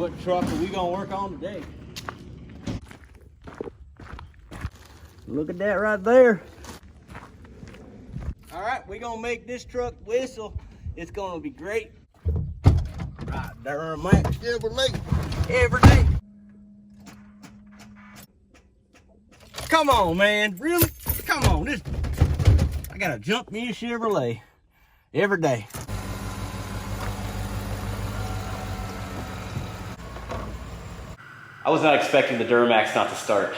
What truck are we gonna work on today? Look at that right there. All right, we're gonna make this truck whistle. It's gonna be great. Right, Duramax every day. Come on, man, really? Come on, I gotta jump me a Chevrolet every day. I was not expecting the Duramax not to start.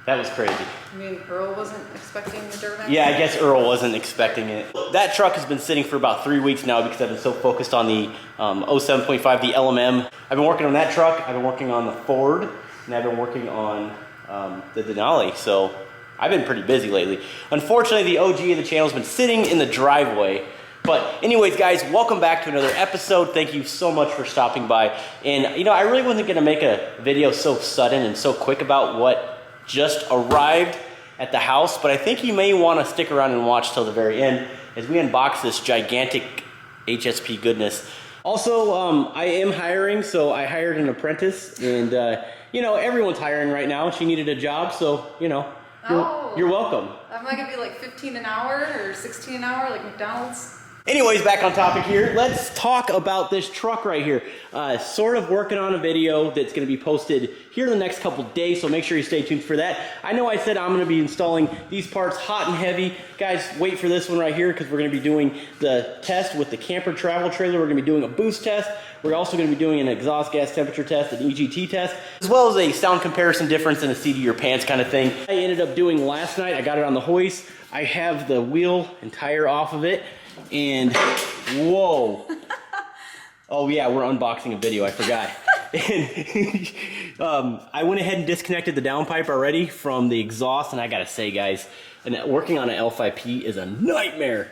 That was crazy. I mean, Earl wasn't expecting the Duramax? Yeah, I guess Earl wasn't expecting it. That truck has been sitting for about 3 weeks now because I've been so focused on the 07.5, the LMM. I've been working on that truck, I've been working on the Ford, and I've been working on the Denali, so I've been pretty busy lately. Unfortunately, the OG of the channel has been sitting in the driveway. But anyways, guys, welcome back to another episode. Thank you so much for stopping by. And, you know, I really wasn't going to make a video so sudden and so quick about what just arrived at the house, but I think you may want to stick around and watch till the very end as we unbox this gigantic HSP goodness. Also, I am hiring, so I hired an apprentice, and, you know, everyone's hiring right now. She needed a job, so, you know, you're welcome. Am I going to be like 15 an hour or 16 an hour like McDonald's? Anyways, back on topic here, let's talk about this truck right here. Sort of working on a video that's going to be posted here in the next couple days, so make sure you stay tuned for that. I know I said I'm going to be installing these parts hot and heavy. Guys, wait for this one right here because we're going to be doing the test with the camper travel trailer. We're going to be doing a boost test. We're also going to be doing an exhaust gas temperature test, an EGT test, as well as a sound comparison difference in a seat of your pants kind of thing. I ended up doing last night. I got it on the hoist. I have the wheel and tire off of it. And whoa. Oh yeah, we're unboxing a video, I forgot. And I went ahead and disconnected the downpipe already from the exhaust, and I gotta say, guys, working on an L5P is a nightmare.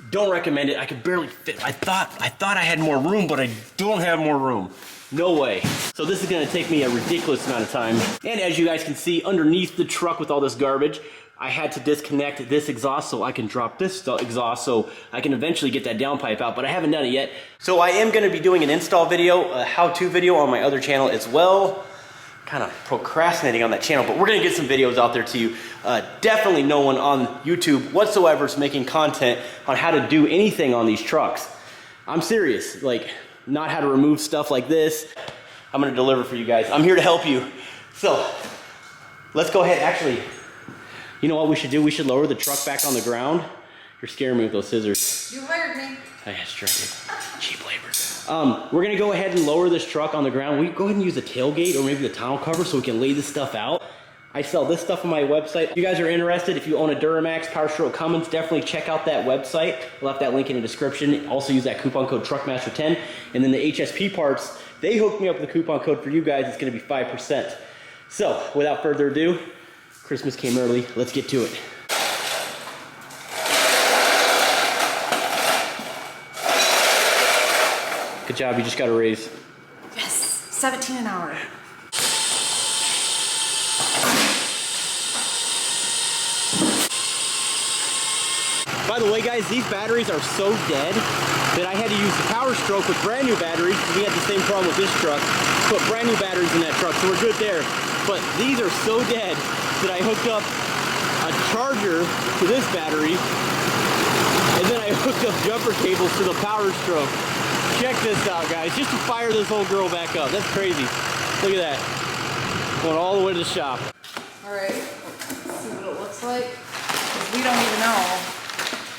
Don't recommend it. I could barely fit. I thought I had more room, but I don't have more room. No way. So this is gonna take me a ridiculous amount of time. And as you guys can see, underneath the truck with all this garbage, I had to disconnect this exhaust so I can drop this exhaust so I can eventually get that downpipe out, but I haven't done it yet. So I am gonna be doing an install video, a how-to video on my other channel as well. Kind of procrastinating on that channel, but we're gonna get some videos out there to you. Definitely no one on YouTube whatsoever is making content on how to do anything on these trucks. I'm serious, like not how to remove stuff like this. I'm gonna deliver for you guys. I'm here to help you. So let's go ahead, actually, you know what we should do? We should lower the truck back on the ground. You're scaring me with those scissors. You hired me. That's true. Cheap labor. We're gonna go ahead and lower this truck on the ground. We go ahead and use the tailgate or maybe the tonneau cover so we can lay this stuff out. I sell this stuff on my website. If you guys are interested, if you own a Duramax, Powerstroke, Cummins, definitely check out that website. We'll have that link in the description. Also use that coupon code TruckMaster10. And then the HSP parts, they hooked me up with a coupon code for you guys. It's gonna be 5%. So without further ado, Christmas came early. Let's get to it. Good job, you just got a raise. Yes, 17 an hour. By the way, guys, these batteries are so dead that I had to use the Powerstroke with brand new batteries. We had the same problem with this truck. Put brand new batteries in that truck, so we're good there. But these are so dead that I hooked up a charger to this battery, and then I hooked up jumper cables to the Powerstroke. Check this out, guys, just to fire this whole girl back up. That's crazy. Look at that. Going all the way to the shop. All right, let's see what it looks like. 'Cause we don't even know.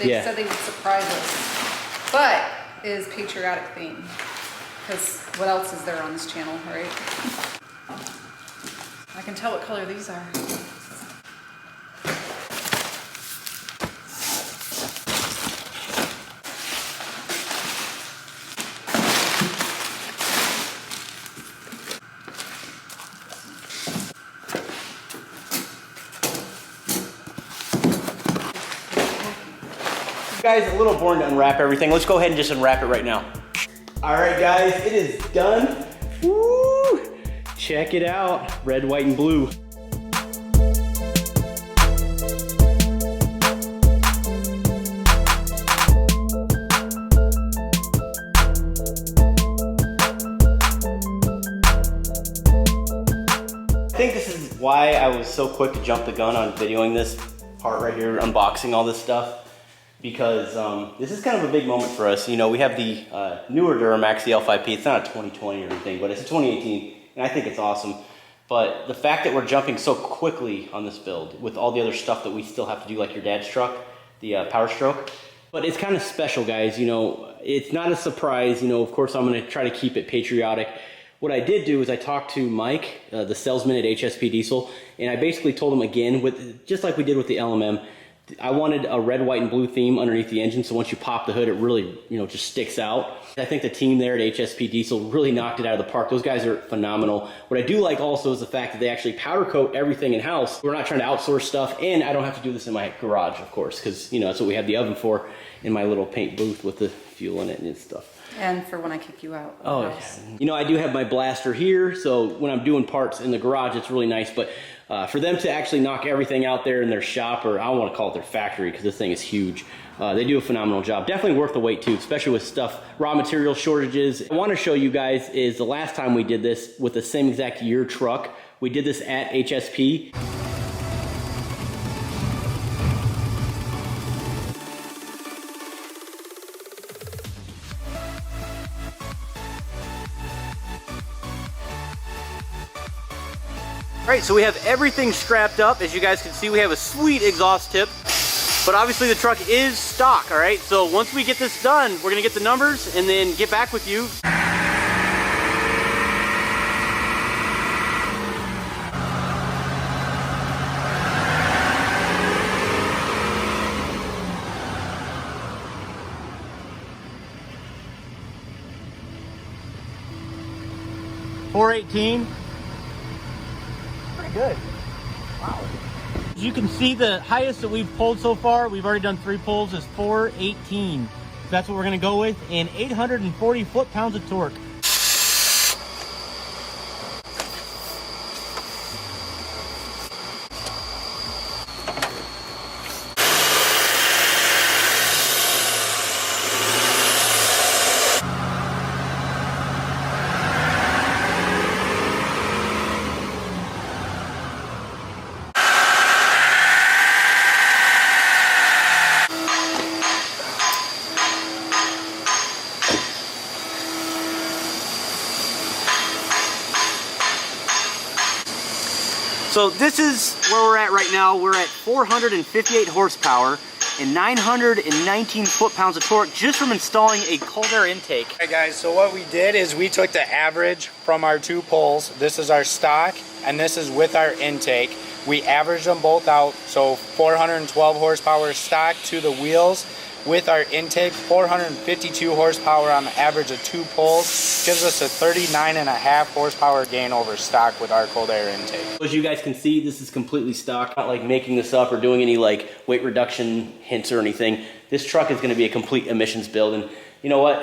They said they would surprise us. But it is patriotic theme. Because what else is there on this channel, right? I can tell what color these are. Guys, a little boring to unwrap everything. Let's go ahead and just unwrap it right now. All right, guys, it is done. Woo! Check it out, red, white, and blue. why I was so quick to jump the gun on videoing this part right here, unboxing all this stuff, because this is kind of a big moment for us. You know, we have the newer Duramax, the L5P. It's not a 2020 or anything, but it's a 2018, and I think it's awesome. But the fact that we're jumping so quickly on this build with all the other stuff that we still have to do, like your dad's truck, the Powerstroke. But it's kind of special, guys. You know, it's not a surprise. You know, of course, I'm going to try to keep it patriotic. What I did do is I talked to Mike, the salesman at HSP Diesel, and I basically told him again, just like we did with the LMM, I wanted a red, white, and blue theme underneath the engine, so once you pop the hood, it really, you know, just sticks out. I think the team there at HSP Diesel really knocked it out of the park. Those guys are phenomenal. What I do like also is the fact that they actually powder coat everything in-house. We're not trying to outsource stuff, and I don't have to do this in my garage, of course, because, you know, that's what we have the oven for, in my little paint booth with the fuel in it and stuff. And for when I kick you out. Oh, yeah. You know, I do have my blaster here, so when I'm doing parts in the garage, it's really nice. But for them to actually knock everything out there in their shop, or I don't want to call it their factory, because this thing is huge, they do a phenomenal job. Definitely worth the wait, too, especially with stuff, raw material shortages. I want to show you guys is the last time we did this with the same exact year truck. We did this at HSP. All right, so we have everything strapped up. As you guys can see, we have a sweet exhaust tip, but obviously the truck is stock, all right? So once we get this done, we're gonna get the numbers and then get back with you. $418. Good. Wow. As you can see, the highest that we've pulled so far, we've already done 3 pulls, is 418. So that's what we're going to go with, and 840 foot-pounds of torque. So this is where we're at right now. We're at 458 horsepower and 919 foot-pounds of torque just from installing a cold air intake. Hey guys, so what we did is we took the average from our 2 pulls. This is our stock and this is with our intake. We averaged them both out, so 412 horsepower stock to the wheels. With our intake, 452 horsepower on the average of 2 pulls gives us a 39.5 horsepower gain over stock with our cold air intake. As you guys can see, this is completely stock. Not like making this up or doing any like weight reduction hints or anything. This truck is going to be a complete emissions build, and you know what?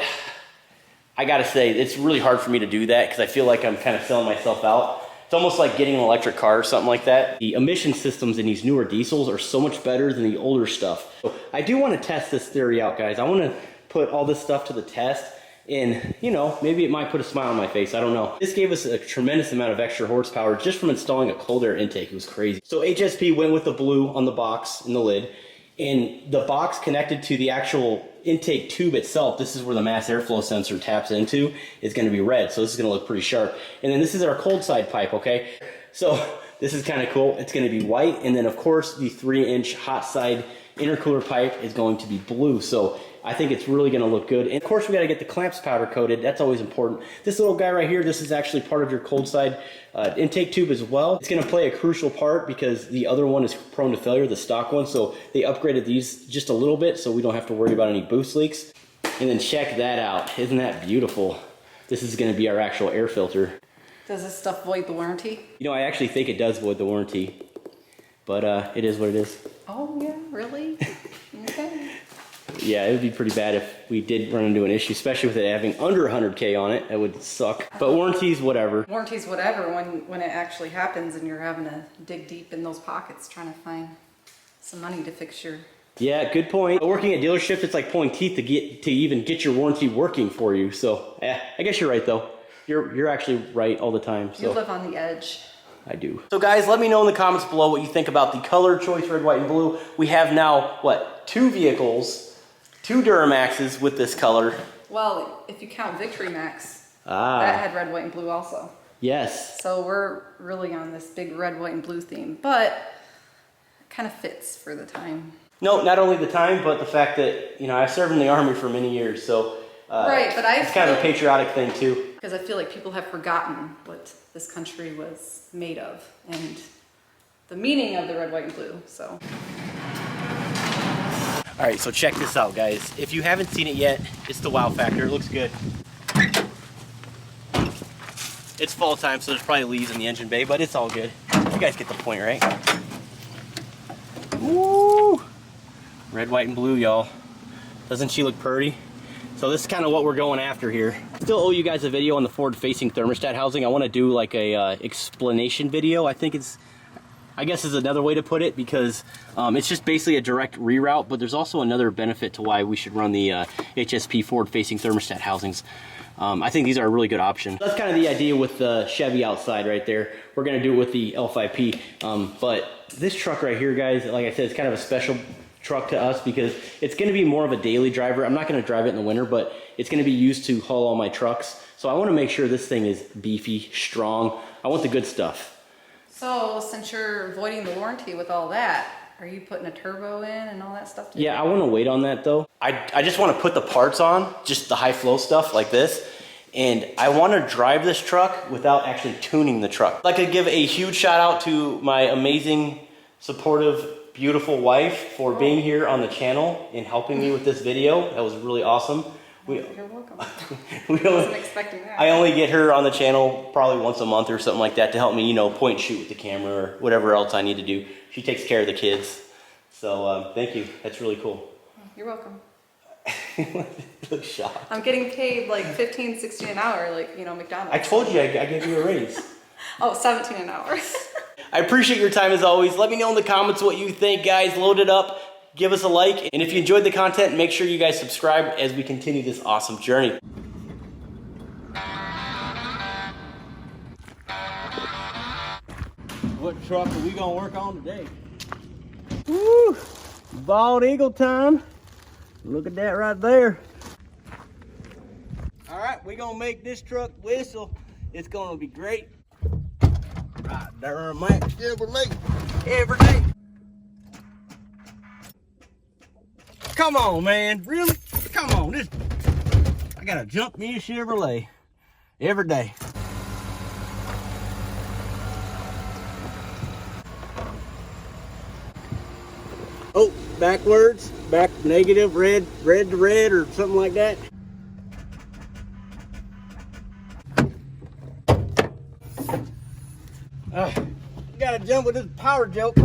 I gotta say, it's really hard for me to do that because I feel like I'm kind of selling myself out. It's almost like getting an electric car or something like that. The emission systems in these newer diesels are so much better than the older stuff. So I do want to test this theory out, guys. I want to put all this stuff to the test, and you know, maybe it might put a smile on my face. I don't know. This gave us a tremendous amount of extra horsepower just from installing a cold air intake. It was crazy. So HSP went with the blue on the box in the lid, and the box connected to the actual intake tube itself, this is where the mass airflow sensor taps into, is going to be red. So this is going to look pretty sharp. And then this is our cold side pipe, okay? So this is kind of cool. It's going to be white. And then of course the 3-inch hot side intercooler pipe is going to be blue. So I think it's really going to look good. And of course we got to get the clamps powder coated. That's always important. This little guy right here, this is actually part of your cold side intake tube as well. It's going to play a crucial part because the other one is prone to failure, the stock one. So they upgraded these just a little bit so we don't have to worry about any boost leaks. And then check that out. Isn't that beautiful? This is going to be our actual air filter. Does this stuff void the warranty? You know, I actually think it does void the warranty, but it is what it is. Oh yeah, really? Okay. Yeah, it would be pretty bad if we did run into an issue, especially with it having under 100K on it. That would suck. But warranties, whatever. Warranties, whatever, when it actually happens and you're having to dig deep in those pockets trying to find some money to fix your... Yeah, good point. Working at dealership, it's like pulling teeth to even get your warranty working for you. So, yeah, I guess you're right though. You're actually right all the time. So. You live on the edge. I do. So guys, let me know in the comments below what you think about the color choice, red, white, and blue. We have now, what, 2 vehicles, 2 Duramaxes with this color. Well, if you count Victory Max, that had red, white, and blue also. Yes. So we're really on this big red, white, and blue theme, but it kind of fits for the time. No, not only the time, but the fact that, you know, I served in the Army for many years, so right, but it's kind of a patriotic thing too. Because I feel like people have forgotten what this country was made of and the meaning of the red, white, and blue, so. All right, so check this out, guys. If you haven't seen it yet, it's the wow factor. It looks good. It's fall time, so there's probably leaves in the engine bay, but it's all good. You guys get the point, right? Woo! Red, white, and blue, y'all. Doesn't she look pretty? So this is kind of what we're going after here. Still owe you guys a video on the forward-facing thermostat housing. I want to do like a explanation video. I guess is another way to put it, because it's just basically a direct reroute, but there's also another benefit to why we should run the HSP forward-facing thermostat housings. I think these are a really good option. That's kind of the idea with the Chevy outside right there. We're going to do it with the L5P, but this truck right here, guys, like I said, it's kind of a special truck to us because it's going to be more of a daily driver. I'm not going to drive it in the winter, but it's going to be used to haul all my trucks. So I want to make sure this thing is beefy, strong. I want the good stuff. So since you're voiding the warranty with all that, are you putting a turbo in and all that stuff? Yeah, I want to wait on that though. I just want to put the parts on, just the high flow stuff like this. And I want to drive this truck without actually tuning the truck. I'd like to give a huge shout out to my amazing, supportive, beautiful wife for being here on the channel and helping me with this video. That was really awesome. You're welcome. I wasn't expecting that. I only get her on the channel probably once a month or something like that to help me, you know, point and shoot with the camera or whatever else I need to do. She takes care of the kids. So thank you. That's really cool. You're welcome. Look shocked. I'm getting paid like 15, 16 an hour, like, you know, McDonald's. I told you I gave you a raise. Oh, 17 an hour. I appreciate your time as always. Let me know in the comments what you think, guys. Load it up. Give us a like. And if you enjoyed the content, make sure you guys subscribe as we continue this awesome journey. What truck are we gonna work on today? Woo! Bald eagle time. Look at that right there. All right, we're gonna make this truck whistle. It's gonna be great. Right, Duramax Chevrolet every day. Come on, man, really? Come on, I gotta jump me a Chevrolet every day. Oh, backwards, back negative, red to red, or something like that. Gotta jump with this power joke.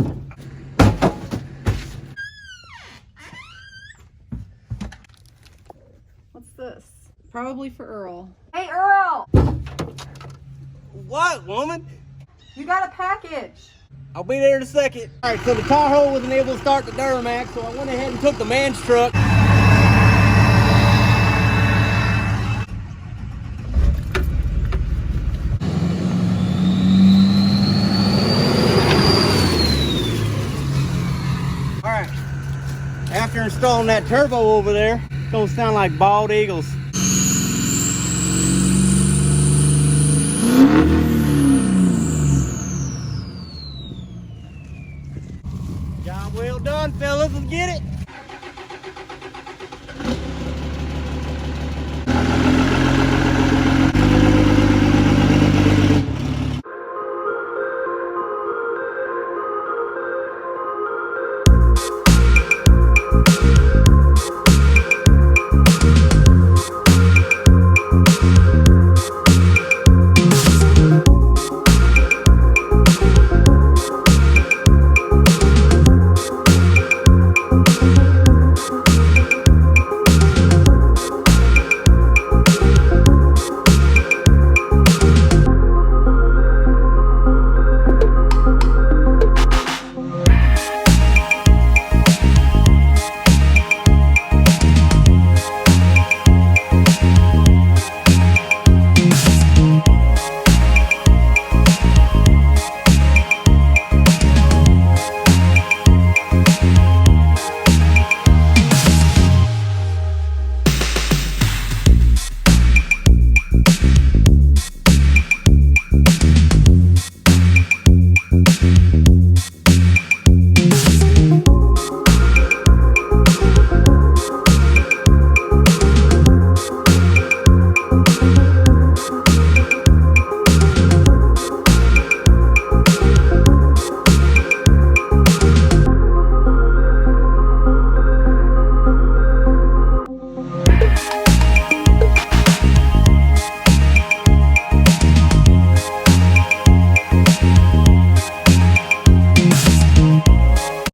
What's this? Probably for Earl. Hey, Earl! What, woman? You got a package. I'll be there in a second. All right, so the Tahoe wasn't able to start the Duramax, so I went ahead and took the man's truck. All right, after installing that turbo over there, it's gonna sound like bald eagles.